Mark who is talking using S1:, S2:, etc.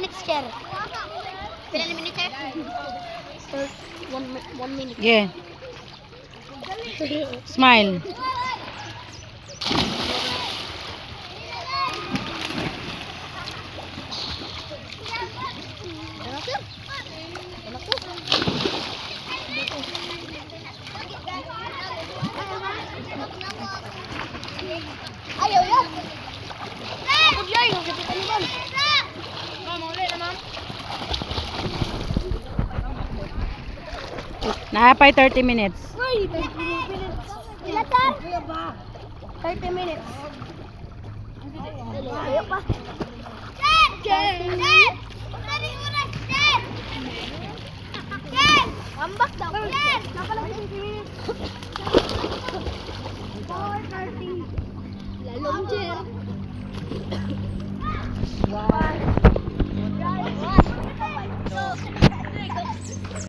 S1: minutes, sir. Pila na minutes, sir? 1 minute.
S2: Yeah. Smile.
S1: Ayaw yan. Good yay, kapitan ni Ma'am. Ma'am, uli na Ma'am.
S2: Naapay 30 minutes.
S1: Uy, 30 minutes. Ilan sir? 30 minutes. Ayaw pa. Sir! Sir! Sir! Maraming oras, sir! Sir! Ambak daw. Sir! Nakalang 20 minutes. 4:30. Lalong, sir.